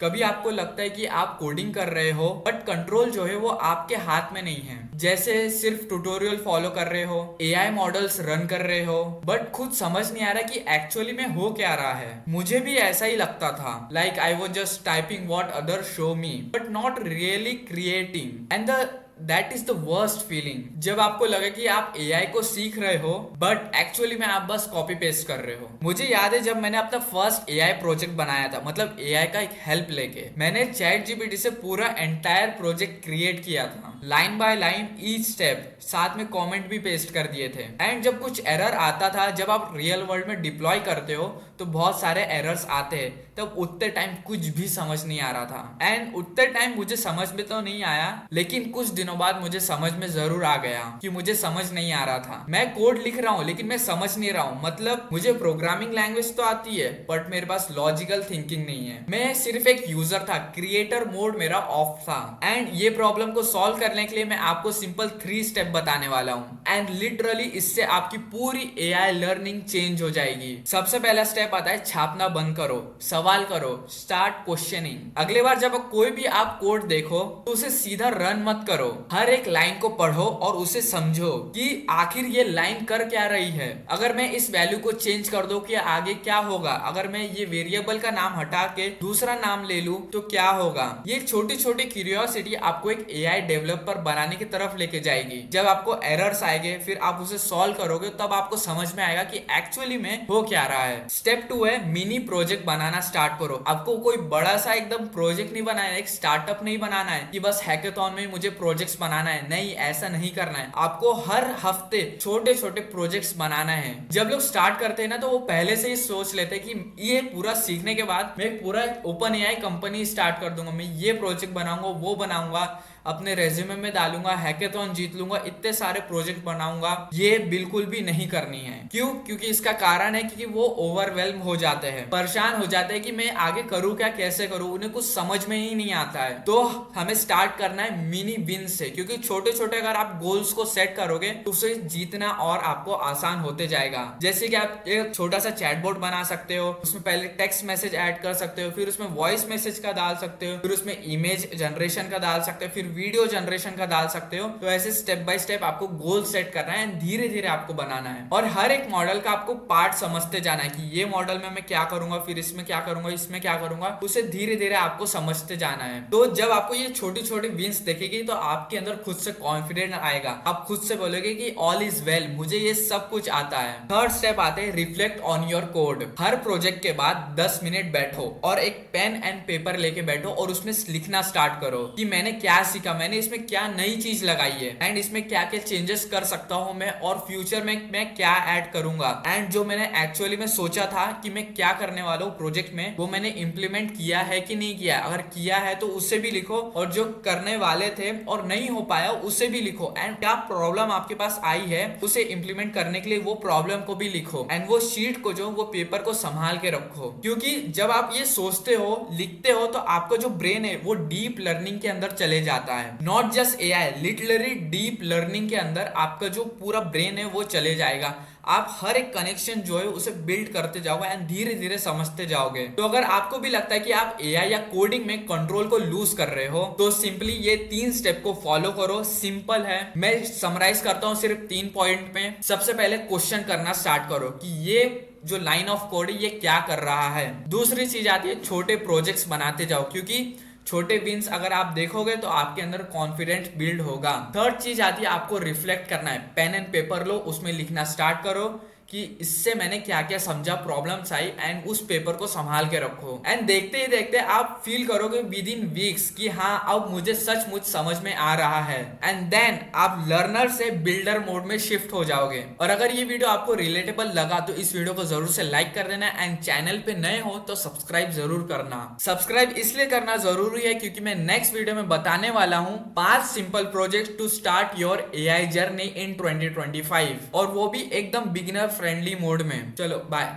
कभी आपको लगता है कि आप कोडिंग कर रहे हो बट कंट्रोल जो है वो आपके हाथ में नहीं है। जैसे सिर्फ ट्यूटोरियल फॉलो कर रहे हो, एआई मॉडल्स रन कर रहे हो, बट खुद समझ नहीं आ रहा कि एक्चुअली में हो क्या रहा है। मुझे भी ऐसा ही लगता था, like I was just typing what other show me but not really creating. And the that is the worst feeling, जब आपको लगे कि आप एआई को सीख रहे हो बट एक्चुअली में आप बस कॉपी पेस्ट कर रहे हो। मुझे याद है जब मैंने अपना फर्स्ट एआई प्रोजेक्ट बनाया था, मतलब एआई का एक हेल्प लेके मैंने चैट जीपीटी से पूरा एंटायर प्रोजेक्ट क्रिएट किया था, line by line each step, साथ में कमेंट भी पेस्ट कर दिए थे। एंड जब कुछ एरर आता था, जब आप रियल वर्ल्ड में डिप्लॉय करते हो तो बहुत सारे एरर्स आते हैं, तब उतने टाइम कुछ भी समझ नहीं आ रहा था। एंड उतने टाइम मुझे समझ में तो नहीं आया, लेकिन कुछ दिनों बाद मुझे समझ में जरूर आ गया कि मुझे समझ नहीं आ रहा था। मैं कोड लिख रहा हूँ लेकिन मैं समझ नहीं रहा हूँ, मतलब मुझे प्रोग्रामिंग लैंग्वेज तो आती है बट मेरे पास लॉजिकल थिंकिंग नहीं है। मैं सिर्फ एक यूजर था, क्रिएटर मोड मेरा ऑफ था। एंड ये प्रॉब्लम को सॉल्व करने के लिए मैं आपको सिंपल 3 स्टेप बताने वाला हूँ, एंड लिटरली इससे आपकी पूरी एआई लर्निंग चेंज हो जाएगी। सबसे पहला स्टेप आता है छापना बंद करो, सवाल करो, स्टार्ट क्वेश्चनिंग। अगली बार जब कोई भी आप कोड देखो तो उसे सीधा रन मत करो, हर एक लाइन को पढ़ो और उसे समझो कि आखिर ये लाइन कर क्या रही है। अगर मैं इस वैल्यू को चेंज कर दूं कि आगे क्या होगा, अगर मैं ये वेरिएबल का नाम हटा के दूसरा नाम ले लूं तो क्या होगा। ये छोटी छोटी क्यूरियोसिटी आपको एक एआई डेवलपर बनाने की तरफ लेके जाएगी। जब आपको एरर्स आएंगे फिर आप उसे सॉल्व करोगे, तब आपको समझ में आएगा कि एक्चुअली में हो क्या रहा है। स्टेप 2 है मिनी प्रोजेक्ट बनाना स्टार्ट करो। आपको कोई बड़ा सा एकदम प्रोजेक्ट नहीं बनाना है, एक स्टार्टअप नहीं बनाना है कि बस हैकेथॉन में मुझे प्रोजेक्ट्स बनाना है। नहीं, ऐसा नहीं करना है। आपको हर हफ्ते छोटे छोटे प्रोजेक्ट्स बनाना है। जब लोग स्टार्ट करते हैं ना, तो वो पहले से ही सोच लेते हैं कि ये पूरा सीखने के बाद मैं पूरा ओपन एआई कंपनी स्टार्ट कर दूंगा, मैं ये प्रोजेक्ट बनाऊंगा, वो बनाऊंगा, अपने रेज्यूमे में डालूंगा, हैकेथॉन जीत लूंगा, इतने सारे प्रोजेक्ट बनाऊंगा। ये बिल्कुल भी नहीं करनी है। क्यों? क्योंकि इसका कारण है कि वो ओवरवेल्म हो जाते हैं, परेशान हो जाते हैं कि मैं आगे करूं क्या, कैसे करूं, उन्हें कुछ समझ में ही नहीं आता है। तो हमें स्टार्ट करना है मिनी विन से, क्योंकि छोटे छोटे अगर आप गोल्स को सेट करोगे तो उसे जीतना और आपको आसान होते जाएगा। जैसे कि आप एक छोटा सा चैटबॉट बना सकते हो, उसमें पहले टेक्स्ट मैसेज ऐड कर सकते हो, फिर उसमें वॉइस मैसेज का डाल सकते हो, फिर उसमें इमेज जनरेशन का डाल सकते हो, फिर वीडियो जनरेशन का डाल सकते हो। तो ऐसे स्टेप बाय स्टेप आपको गोल सेट करना है, धीरे धीरे आपको बनाना है, और हर एक मॉडल का आपको पार्ट समझते जाना है कि ये मॉडल में मैं क्या करूंगा, फिर इसमें क्या करूंगा, इसमें क्या करूंगा, उसे धीरे धीरे आपको समझते जाना है। तो जब आपको ये छोटी छोटी विंस देखेगी तो आपके अंदर खुद से कॉन्फिडेंस आएगा, आप खुद से बोलोगे कि ऑल इज वेल, मुझे ये सब कुछ आता है। थर्ड स्टेप आते हैं reflect on your code. Her project के बाद 10 मिनट बैठो और एक पेन एंड पेपर लेके बैठो और उसमें लिखना स्टार्ट करो कि मैंने क्या सीखा, मैंने इसमें क्या नई चीज लगाई है, एंड इसमें क्या क्या चेंजेस कर सकता हूं मैं, और फ्यूचर में मैं क्या ऐड करूंगा, एंड जो मैंने एक्चुअली में सोचा था कि मैं क्या करने वाला हूँ प्रोजेक्ट में, वो मैंने इंप्लीमेंट किया है कि नहीं किया। अगर किया है तो उससे भी लिखो, और जो करने वाले थे और नहीं हो पाया उसे भी लिखो, एंड क्या प्रॉब्लम आपके पास आई है उसे इंप्लीमेंट करने के लिए वो प्रॉब्लम को भी लिखो, एंड वो शीट को, जो वो पेपर को संभाल के रखो। क्योंकि जब आप ये सोचते हो, लिखते हो, तो आपका जो ब्रेन है वो डीप लर्निंग के अंदर चले जाता है। Not just AI, literally deep learning के अंदर आपका जो पूरा ब्रेन है वो चले जाएगा। आप हर एक कनेक्शन जो है उसे बिल्ड करते जाओगे एंड धीरे धीरे समझते जाओगे। तो अगर आपको भी लगता है कि आप एआई या कोडिंग में कंट्रोल को लूज कर रहे हो, तो सिंपली ये 3 स्टेप को फॉलो करो। सिंपल है, मैं समराइज करता हूँ सिर्फ 3 पॉइंट में। सबसे पहले क्वेश्चन करना स्टार्ट करो कि ये जो लाइन ऑफ कोड है ये क्या कर रहा है। दूसरी चीज आती है छोटे प्रोजेक्ट्स बनाते जाओ, क्योंकि छोटे विंस अगर आप देखोगे तो आपके अंदर कॉन्फिडेंस बिल्ड होगा। थर्ड चीज आती है आपको रिफ्लेक्ट करना है। पेन एंड पेपर लो, उसमें लिखना स्टार्ट करो कि इससे मैंने क्या क्या समझा, प्रॉब्लम्स आई, एंड उस पेपर को संभाल के रखो। एंड देखते ही देखते आप फील करोगे विद इन वीक्स कि हाँ अब मुझे सचमुच समझ में आ रहा है, एंड देन आप लर्नर से बिल्डर मोड में शिफ्ट हो जाओगे। और अगर ये वीडियो आपको रिलेटेबल लगा तो इस वीडियो को जरूर से लाइक कर देना, एंड चैनल पे नए हो तो सब्सक्राइब जरूर करना। सब्सक्राइब इसलिए करना जरूरी है क्योंकि मैं नेक्स्ट वीडियो में बताने वाला हूँ 5 simple project to start your AI journey in 2025, और वो भी एकदम बिगिनर फ्रेंडली मोड में। चलो बाय।